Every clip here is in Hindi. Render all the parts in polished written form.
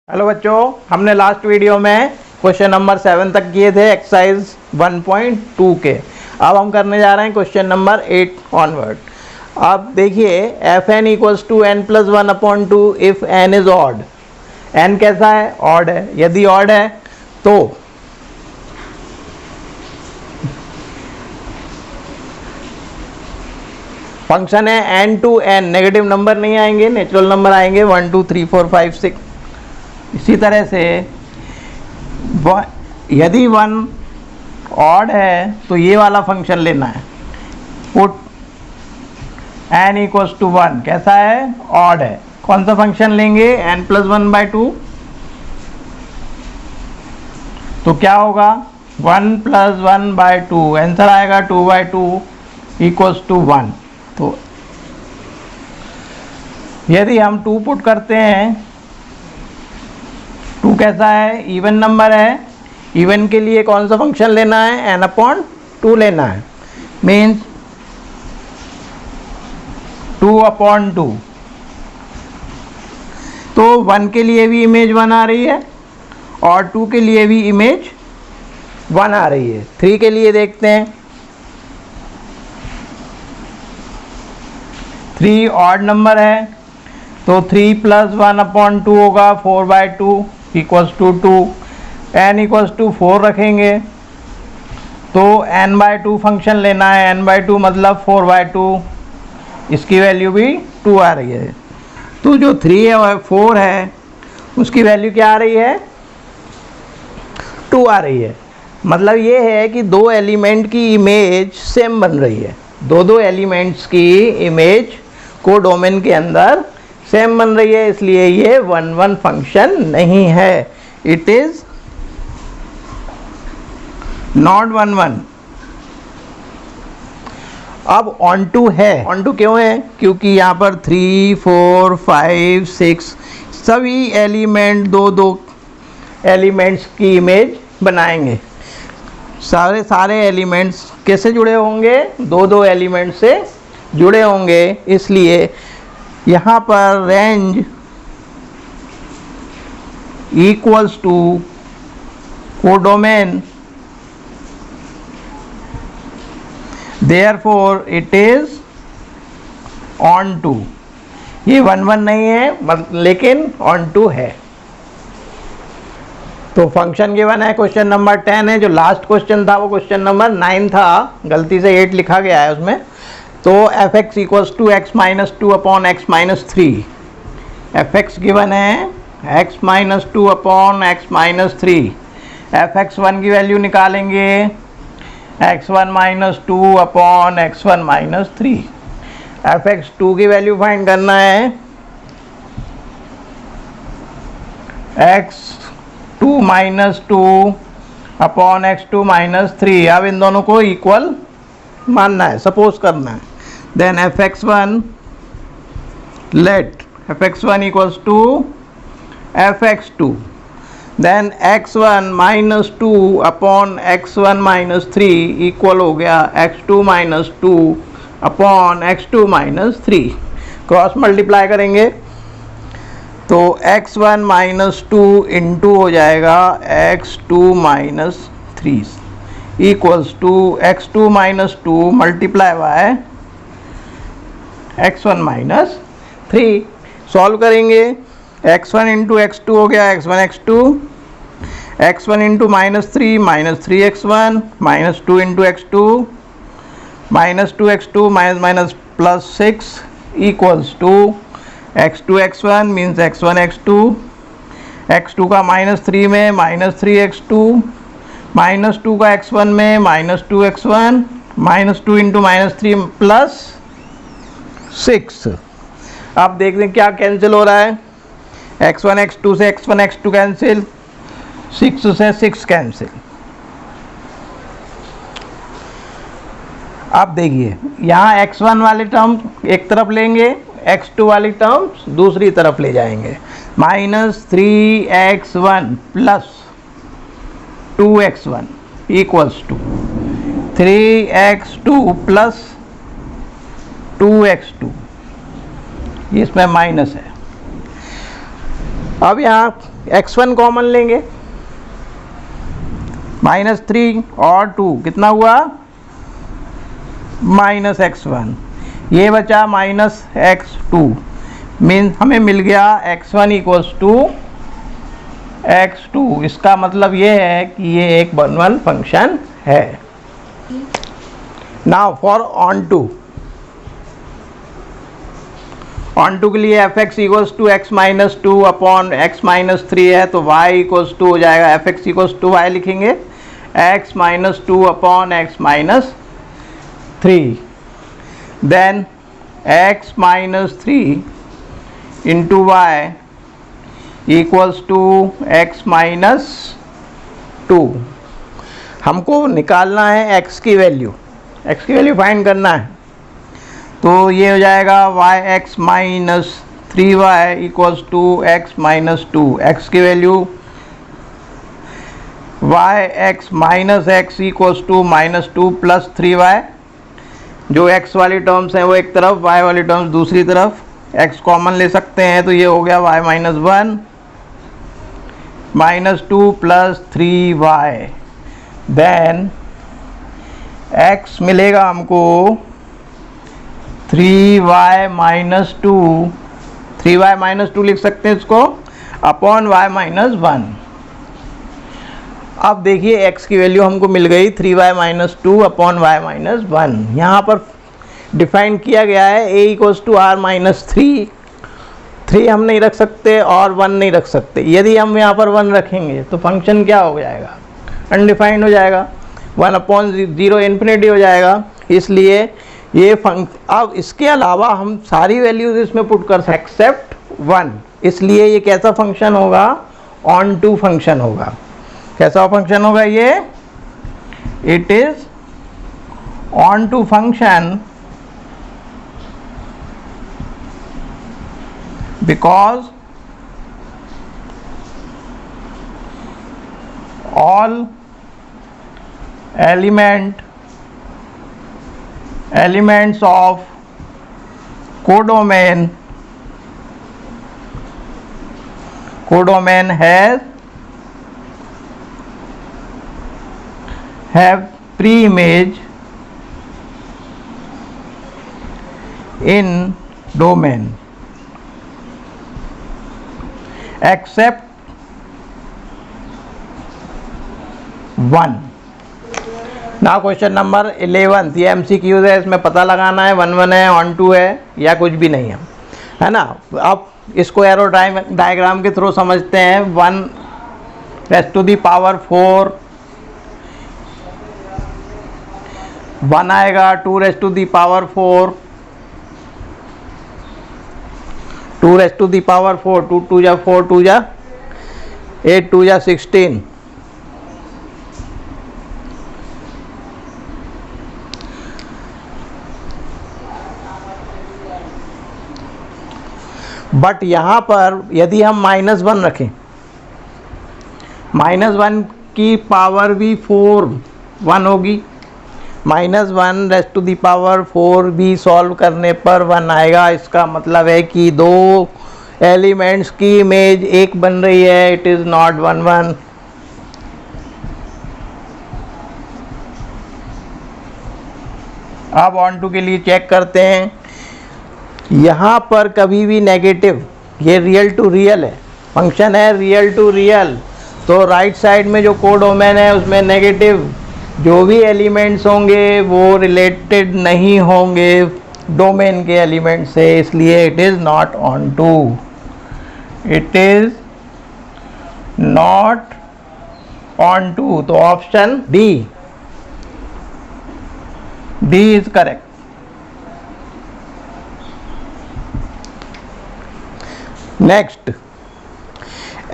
हेलो बच्चों, हमने लास्ट वीडियो में क्वेश्चन नंबर 7 तक किए थे एक्सरसाइज 1.2 के। अब हम करने जा रहे हैं क्वेश्चन नंबर 8 ऑनवर्ड। अब देखिए f n equals to n plus 1/2 if n is odd. N कैसा है? ऑड है। यदि ऑड है तो फंक्शन है n to n, negative number नहीं आएंगे, नेचुरल नंबर आएंगे 1 2 3 4 5 6। इसी तरह से यदि 1 ऑड है तो ये वाला फंक्शन लेना है, पुट n इक्वल्स टू 1। कैसा है? ऑड है। कौन सा फंक्शन लेंगे? n plus 1/2। तो क्या होगा? 1 प्लस 1/2, आंसर आएगा 2/2 इक्वल्स टू 1। तो यदि हम 2 पुट करते हैं, 2 कैसा है? इवन नंबर है। इवन के लिए कौन सा फंक्शन लेना है? n/2 लेना है, मीन्स 2/2। तो 1 के लिए भी इमेज 1 आ रही है और 2 के लिए भी इमेज 1 आ रही है। 3 के लिए देखते हैं। 3 ऑड नंबर है तो 3 प्लस 1/2 होगा 4/2 equals to 2। n equals to 4 रखेंगे तो n/2 फंक्शन लेना है। n/2 मतलब 4/2, इसकी वैल्यू भी 2 आ रही है। तो जो 3 है और 4 है उसकी वैल्यू क्या आ रही है? 2 आ रही है। मतलब ये है कि दो एलिमेंट की इमेज सेम बन रही है। दो एलिमेंट्स की इमेज को डोमेन के अंदर सेम बन रही है, इसलिए ये 1 फंक्शन नहीं है। इट इज नॉट 1 अब ऑन टू है। ऑन टू क्यों है? क्योंकि यहाँ पर 3 4 5 6 सभी एलिमेंट दो एलिमेंट्स की इमेज बनाएंगे। सारे एलिमेंट्स कैसे जुड़े होंगे? दो एलिमेंट से जुड़े होंगे, इसलिए यहाँ पर range equals to codomain, therefore it is onto. ये 1 नहीं है लेकिन ऑन टू है। तो फंक्शन गिवन है। क्वेश्चन नंबर 10 है। जो लास्ट क्वेश्चन था वो क्वेश्चन नंबर 9 था, गलती से 8 लिखा गया है उसमें। तो f x equals to x-2/x-3। F x given है x-2/x-3। fx1 की वैल्यू निकालेंगे x1-2/x1-3। fx2 की वैल्यू फाइंड करना है x2-2/x2-3। अब इन दोनों को इक्वल मानना है, सपोज करना है। Then fx1, let fx1 equals to fx2। Then x1-2/x1-3 equal हो गया x2-2/x2-3। क्रॉस मल्टीप्लाई करेंगे तो x1-2 इंटू हो जाएगा x2-3 equals to x2-2 multiply by x1-3। Solve करेंगे। x1 इंटू x2 हो गया x1 x2, x1 into -3 -3x1, -2 into x2 -2x2 +6 equals to x2 x1 means x1 x2, x2 का -3 में -3x2, -2 का x1 में -2x1, -2 इंटू -3 +6। अब देख लें क्या कैंसिल हो रहा है। x1 x2 से x1 x2 कैंसिल, 6 से 6 कैंसिल। अब देखिए यहाँ x1 वाले टर्म एक तरफ लेंगे, x2 वाली टर्म्स दूसरी तरफ ले जाएंगे। -3x1 +2x1 equals to 3x2 +2x2। इसमें माइनस है। अब यहाँ x1 कॉमन लेंगे, -3 और 2 कितना हुआ, -x1, ये बचा -x2, मीन हमें मिल गया x1 इक्वल्स टू x2। इसका मतलब ये है कि ये एक बर्नौली फंक्शन है। नाउ फॉर ऑन टू के लिए fx equals to x minus 2 upon x minus 3 है, तो y इक्वल्स टू हो जाएगा fx इक्वल्स टू y लिखेंगे x minus 2 upon x minus 3, then x minus 3 into y equals to x minus 2। हमको निकालना है x की वैल्यू फाइंड करना है, तो ये हो जाएगा yx minus 3y equals to x minus 2। x की value yx minus x equals to -2 plus 3y, जो x वाली टर्म्स हैं वो एक तरफ, y वाली टर्म्स दूसरी तरफ, x कॉमन ले सकते हैं, तो ये हो गया y minus 1 -2 plus 3y, then x मिलेगा हमको 3y माइनस 2, 3y माइनस 2 लिख सकते हैं इसको, अपॉन y माइनस 1। अब देखिए x की वैल्यू हमको मिल गई 3y minus 2 upon y minus 1। यहाँ पर डिफाइन किया गया है a equals to r minus 3 हम नहीं रख सकते और 1 नहीं रख सकते। यदि हम यहाँ पर 1 रखेंगे तो फंक्शन क्या हो जाएगा, अनडिफाइंड हो जाएगा, 1/0 इन्फिनिटी हो जाएगा। इसलिए ये अब इसके अलावा हम सारी वैल्यूज इसमें पुट कर सकते एक्सेप्ट 1, इसलिए ये कैसा फंक्शन होगा, ऑन टू फंक्शन होगा। कैसा फंक्शन होगा ये, it is onto function because all elements of codomain have pre-image in domain except 1। ना क्वेश्चन नंबर 11, ये MCQ है, इसमें पता लगाना है 1 है, ऑन टू है या कुछ भी नहीं है ना। अब इसको एरो डायग्राम के थ्रू समझते हैं। 1 रेज़ टू दी पावर 4 1 आएगा, 2 raise to the power 4 2 raise to the power 4, 2 2 जा 4 2 जा 8 2 जा 16, बट यहाँ पर यदि हम -1 रखें, -1 की पावर भी 1 होगी, -1 रेज़ टू दी पावर 4 भी सॉल्व करने पर 1 आएगा। इसका मतलब है कि दो एलिमेंट्स की इमेज एक बन रही है, इट इज़ नॉट 1 1। अब ऑन टू के लिए चेक करते हैं। यहाँ पर कभी भी नेगेटिव, ये रियल टू रियल है, फंक्शन है रियल टू रियल, तो राइट साइड में जो कोडोमेन है उसमें नेगेटिव जो भी एलिमेंट्स होंगे वो रिलेटेड नहीं होंगे डोमेन के एलिमेंट से, इसलिए it is not on it, is is not on टू। तो option D is correct. Next,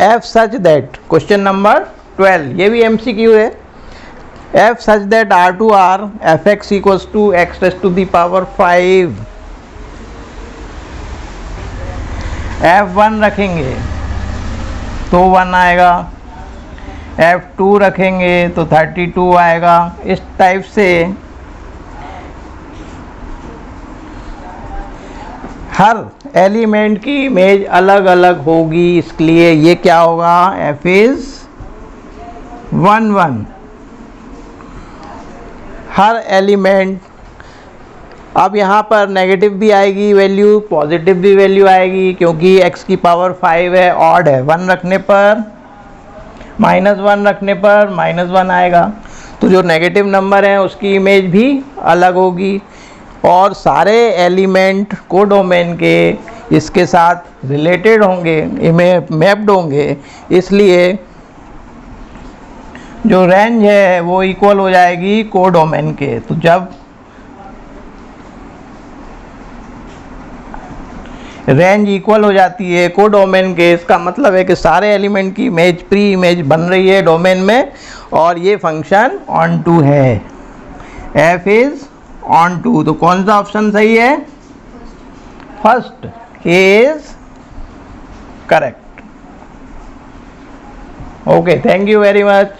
f such that, question number 12, ये भी MCQ है। f such that R2R fx equals to x raised to the power 5, f1 रखेंगे तो 1 आएगा, f2 रखेंगे तो 32 आएगा। इस टाइप से हर एलिमेंट की इमेज अलग अलग होगी, इसलिए ये क्या होगा, f इज 1 1। हर एलिमेंट, अब यहाँ पर नेगेटिव भी आएगी वैल्यू, पॉजिटिव भी वैल्यू आएगी, क्योंकि x की पावर 5 है, ऑड है, 1 रखने पर -1 रखने पर -1 आएगा। तो जो नेगेटिव नंबर है उसकी इमेज भी अलग होगी, और सारे एलिमेंट कोडोमेन के इसके साथ रिलेटेड होंगे, इमेज मैप्ड होंगे, इसलिए जो रेंज है वो इक्वल हो जाएगी कोडोमेन के। तो जब रेंज इक्वल हो जाती है कोडोमेन के, इसका मतलब है कि सारे एलिमेंट की इमेज प्री इमेज बन रही है डोमेन में, और ये फंक्शन ऑन टू है, f इज ऑन टू। तो कौन सा ऑप्शन सही है, first, A is correct. Okay, thank you very much.